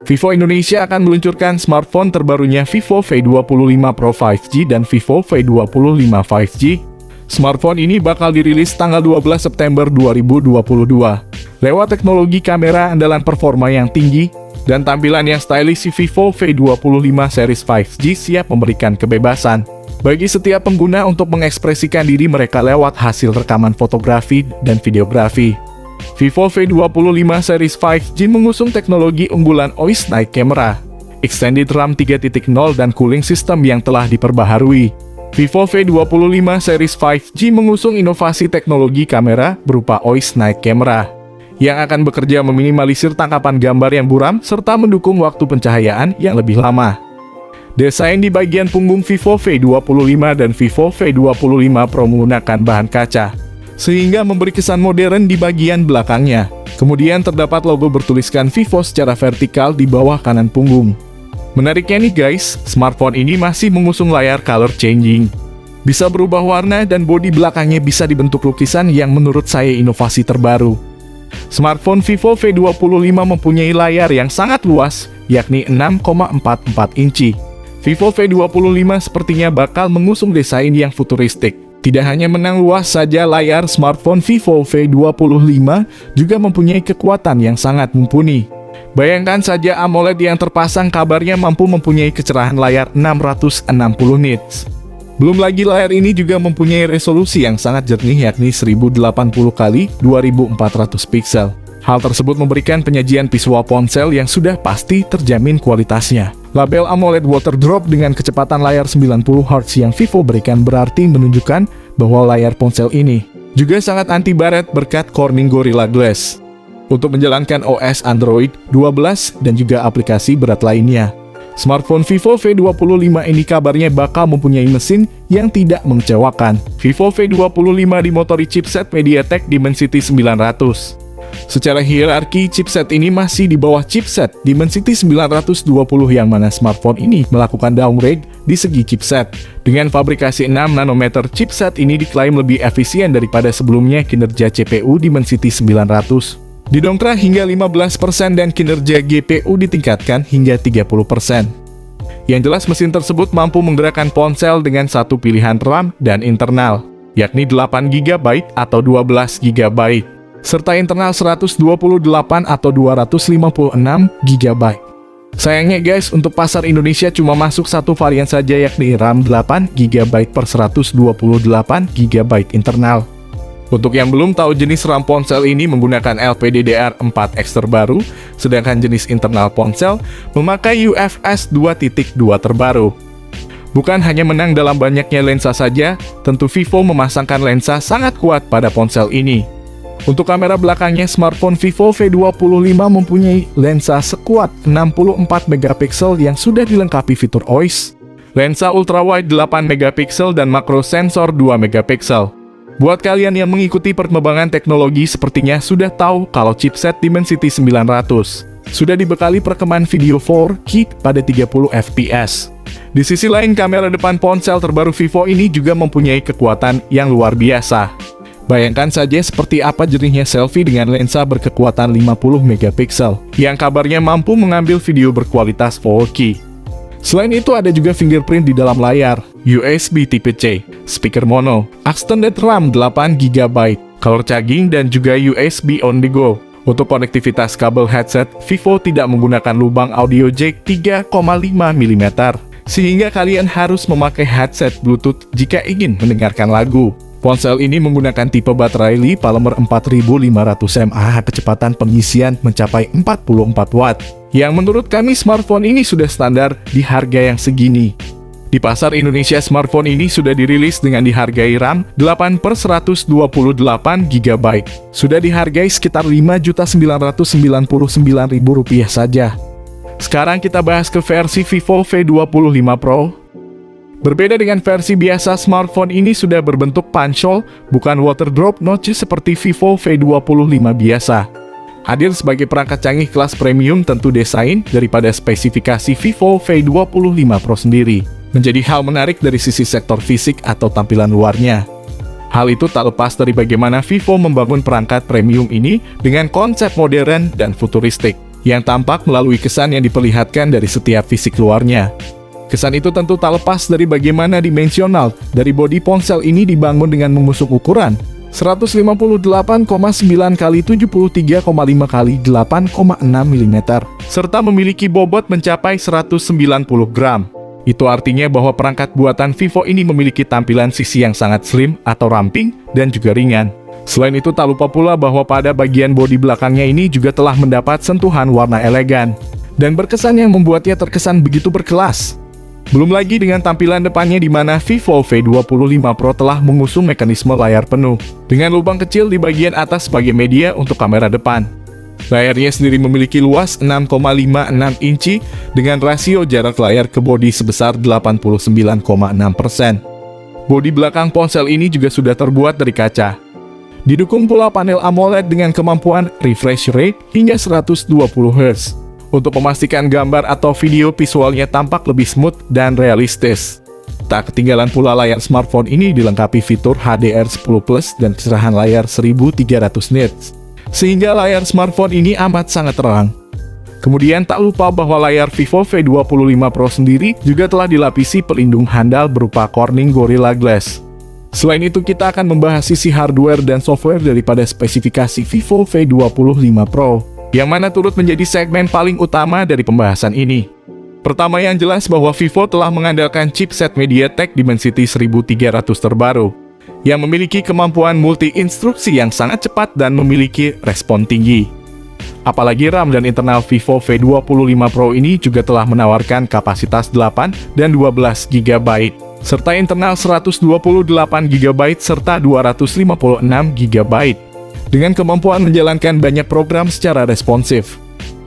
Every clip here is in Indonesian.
Vivo Indonesia akan meluncurkan smartphone terbarunya Vivo V25 Pro 5G dan Vivo V25 5G. Smartphone ini bakal dirilis tanggal 12 September 2022. Lewat teknologi kamera andalan performa yang tinggi dan tampilan yang stylish, Vivo V25 series 5G siap memberikan kebebasan bagi setiap pengguna untuk mengekspresikan diri mereka lewat hasil rekaman fotografi dan videografi. Vivo V25 series 5G mengusung teknologi unggulan OIS Night Camera, Extended RAM 3.0 dan cooling system yang telah diperbaharui. Vivo V25 series 5G mengusung inovasi teknologi kamera berupa OIS Night Camera, yang akan bekerja meminimalisir tangkapan gambar yang buram serta mendukung waktu pencahayaan yang lebih lama. Desain di bagian punggung Vivo V25 dan Vivo V25 Pro menggunakan bahan kaca, sehingga memberi kesan modern di bagian belakangnya. Kemudian terdapat logo bertuliskan Vivo secara vertikal di bawah kanan punggung. Menariknya nih guys, smartphone ini masih mengusung layar color changing. Bisa berubah warna dan bodi belakangnya bisa dibentuk lukisan yang menurut saya inovasi terbaru. Smartphone Vivo V25 mempunyai layar yang sangat luas, yakni 6,44 inci. Vivo V25 sepertinya bakal mengusung desain yang futuristik. Tidak hanya menang luas saja, layar smartphone Vivo V25 juga mempunyai kekuatan yang sangat mumpuni. Bayangkan saja AMOLED yang terpasang kabarnya mampu mempunyai kecerahan layar 660 nits. Belum lagi layar ini juga mempunyai resolusi yang sangat jernih, yakni 1080 x 2400 pixel. Hal tersebut memberikan penyajian visual ponsel yang sudah pasti terjamin kualitasnya. Label AMOLED Water Drop dengan kecepatan layar 90 Hz yang Vivo berikan berarti menunjukkan bahwa layar ponsel ini juga sangat anti baret berkat Corning Gorilla Glass untuk menjalankan OS Android 12 dan juga aplikasi berat lainnya. Smartphone Vivo V25 ini kabarnya bakal mempunyai mesin yang tidak mengecewakan. Vivo V25 dimotori chipset MediaTek Dimensity 900. Secara hierarki, chipset ini masih di bawah chipset Dimensity 920 yang mana smartphone ini melakukan downgrade di segi chipset. Dengan fabrikasi 6 nanometer, chipset ini diklaim lebih efisien daripada sebelumnya. Kinerja CPU Dimensity 900 didongkrak hingga 15% dan kinerja GPU ditingkatkan hingga 30%. Yang jelas mesin tersebut mampu menggerakkan ponsel dengan satu pilihan RAM dan internal, yakni 8GB atau 12GB, serta internal 128 atau 256GB. Sayangnya guys, untuk pasar Indonesia cuma masuk satu varian saja, yakni RAM 8GB per 128GB internal. Untuk yang belum tahu, jenis RAM ponsel ini menggunakan LPDDR4X terbaru, sedangkan jenis internal ponsel memakai UFS 2.2 terbaru. Bukan hanya menang dalam banyaknya lensa saja, tentu Vivo memasangkan lensa sangat kuat pada ponsel ini. Untuk kamera belakangnya, smartphone Vivo V25 mempunyai lensa sekuat 64 megapiksel yang sudah dilengkapi fitur OIS, lensa ultrawide 8 megapiksel dan makro sensor 2 megapiksel. Buat kalian yang mengikuti perkembangan teknologi, sepertinya sudah tahu kalau chipset Dimensity 900 sudah dibekali perekaman video 4K pada 30 fps. Di sisi lain, kamera depan ponsel terbaru Vivo ini juga mempunyai kekuatan yang luar biasa. Bayangkan saja seperti apa jernihnya selfie dengan lensa berkekuatan 50 megapiksel yang kabarnya mampu mengambil video berkualitas 4K. Selain itu, ada juga fingerprint di dalam layar, USB tipe C, speaker mono, extended RAM 8GB, color charging, dan juga USB on the go. Untuk konektivitas kabel headset, Vivo tidak menggunakan lubang audio jack 3,5 mm, sehingga kalian harus memakai headset Bluetooth jika ingin mendengarkan lagu. Ponsel ini menggunakan tipe baterai Li Polymer 4500 mAh, kecepatan pengisian mencapai 44 Watt. Yang menurut kami smartphone ini sudah standar di harga yang segini. Di pasar Indonesia, smartphone ini sudah dirilis dengan dihargai RAM 8 per 128GB. Sudah dihargai sekitar Rp5.999.000 saja. Sekarang kita bahas ke versi Vivo V25 Pro. Berbeda dengan versi biasa, smartphone ini sudah berbentuk punch-hole, bukan water drop notch seperti Vivo V25 biasa. Hadir sebagai perangkat canggih kelas premium, tentu desain daripada spesifikasi Vivo V25 Pro sendiri menjadi hal menarik dari sisi sektor fisik atau tampilan luarnya. Hal itu tak lepas dari bagaimana Vivo membangun perangkat premium ini dengan konsep modern dan futuristik. yang tampak melalui kesan yang diperlihatkan dari setiap fisik luarnya. Kesan itu tentu tak lepas dari bagaimana dimensional dari bodi ponsel ini dibangun dengan mengusung ukuran 158,9 x 73,5 x 8,6 mm, serta memiliki bobot mencapai 190 gram. Itu artinya bahwa perangkat buatan Vivo ini memiliki tampilan sisi yang sangat slim atau ramping dan juga ringan. Selain itu tak lupa pula bahwa pada bagian bodi belakangnya ini juga telah mendapat sentuhan warna elegan dan berkesan yang membuatnya terkesan begitu berkelas. Belum lagi dengan tampilan depannya di mana Vivo V25 Pro telah mengusung mekanisme layar penuh dengan lubang kecil di bagian atas sebagai media untuk kamera depan. Layarnya sendiri memiliki luas 6,56 inci dengan rasio jarak layar ke bodi sebesar 89,6%. Bodi belakang ponsel ini juga sudah terbuat dari kaca. Didukung pula panel AMOLED dengan kemampuan refresh rate hingga 120 Hz untuk memastikan gambar atau video visualnya tampak lebih smooth dan realistis. Tak ketinggalan pula layar smartphone ini dilengkapi fitur HDR10+ dan kecerahan layar 1300 nits, sehingga layar smartphone ini amat sangat terang. Kemudian tak lupa bahwa layar Vivo V25 Pro sendiri juga telah dilapisi pelindung handal berupa Corning Gorilla Glass. Selain itu kita akan membahas sisi hardware dan software daripada spesifikasi Vivo V25 Pro, yang mana turut menjadi segmen paling utama dari pembahasan ini. Pertama yang jelas bahwa Vivo telah mengandalkan chipset MediaTek Dimensity 1300 terbaru, yang memiliki kemampuan multi-instruksi yang sangat cepat dan memiliki respon tinggi. Apalagi RAM dan internal Vivo V25 Pro ini juga telah menawarkan kapasitas 8 dan 12 GB, serta internal 128 GB serta 256 GB, dengan kemampuan menjalankan banyak program secara responsif.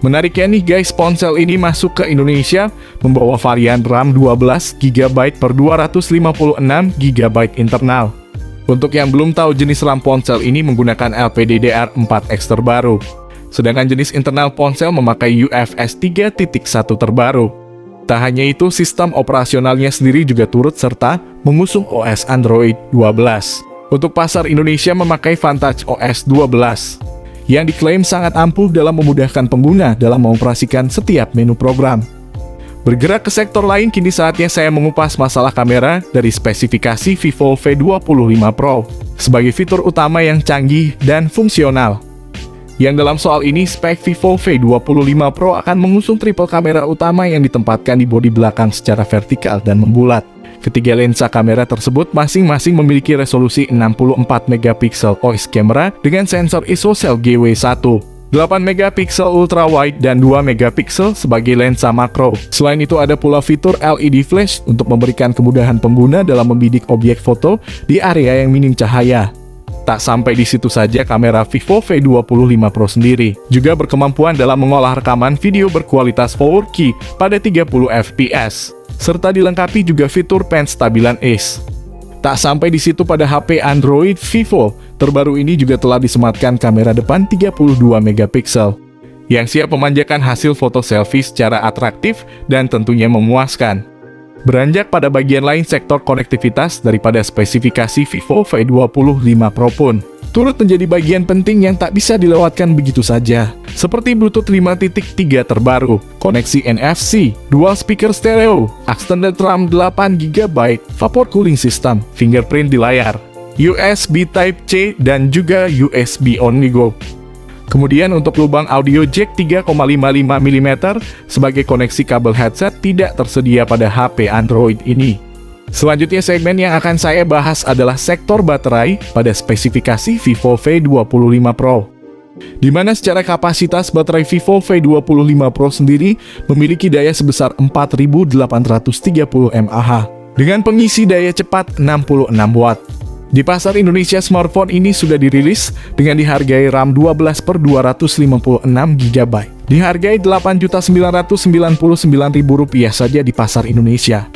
Menariknya nih guys, ponsel ini masuk ke Indonesia membawa varian RAM 12 GB per 256 GB internal. Untuk yang belum tahu, jenis RAM ponsel ini menggunakan LPDDR4X terbaru, sedangkan jenis internal ponsel memakai UFS 3.1 terbaru. Tak hanya itu, sistem operasionalnya sendiri juga turut serta mengusung OS Android 12. Untuk pasar Indonesia memakai Vantage OS 12, yang diklaim sangat ampuh dalam memudahkan pengguna dalam mengoperasikan setiap menu program. Bergerak ke sektor lain, kini saatnya saya mengupas masalah kamera dari spesifikasi Vivo V25 Pro sebagai fitur utama yang canggih dan fungsional. Yang dalam soal ini, spek Vivo V25 Pro akan mengusung triple kamera utama yang ditempatkan di bodi belakang secara vertikal dan membulat. Ketiga lensa kamera tersebut masing-masing memiliki resolusi 64 megapiksel OIS camera dengan sensor ISO Cell GW1, 8 megapiksel ultra wide dan 2 megapiksel sebagai lensa makro. Selain itu ada pula fitur LED flash untuk memberikan kemudahan pengguna dalam membidik objek foto di area yang minim cahaya. Tak sampai di situ saja, kamera Vivo V25 Pro sendiri juga berkemampuan dalam mengolah rekaman video berkualitas 4K pada 30 fps, serta dilengkapi juga fitur penstabilan ACE. Tak sampai di situ, pada HP Android Vivo terbaru ini juga telah disematkan kamera depan 32 megapiksel yang siap memanjakan hasil foto selfie secara atraktif dan tentunya memuaskan. Beranjak pada bagian lain, sektor konektivitas daripada spesifikasi Vivo V25 Pro pun turut menjadi bagian penting yang tak bisa dilewatkan begitu saja, seperti Bluetooth 5.3 terbaru, koneksi NFC, dual speaker stereo, extended RAM 8GB, vapor cooling system, fingerprint di layar, USB Type-C, dan juga USB OnlyGo. Kemudian untuk lubang audio jack 3,55 mm sebagai koneksi kabel headset tidak tersedia pada HP Android ini. Selanjutnya, segmen yang akan saya bahas adalah sektor baterai pada spesifikasi Vivo V25 Pro, di mana secara kapasitas baterai Vivo V25 Pro sendiri memiliki daya sebesar 4830 mAh dengan pengisi daya cepat 66 Watt. Di pasar Indonesia, smartphone ini sudah dirilis dengan dihargai RAM 12 per 256 GB, dihargai Rp8.999.000 saja di pasar Indonesia.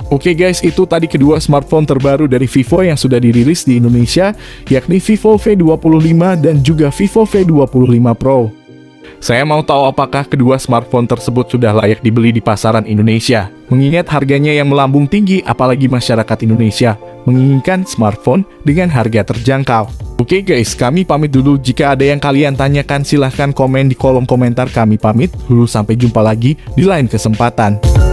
Oke guys, itu tadi kedua smartphone terbaru dari Vivo yang sudah dirilis di Indonesia, yakni Vivo V25 dan juga Vivo V25 Pro. Saya mau tahu apakah kedua smartphone tersebut sudah layak dibeli di pasaran Indonesia, mengingat harganya yang melambung tinggi, apalagi masyarakat Indonesia menginginkan smartphone dengan harga terjangkau. Oke guys, kami pamit dulu. Jika ada yang kalian tanyakan silahkan komen di kolom komentar. Kami pamit dulu, sampai jumpa lagi di lain kesempatan.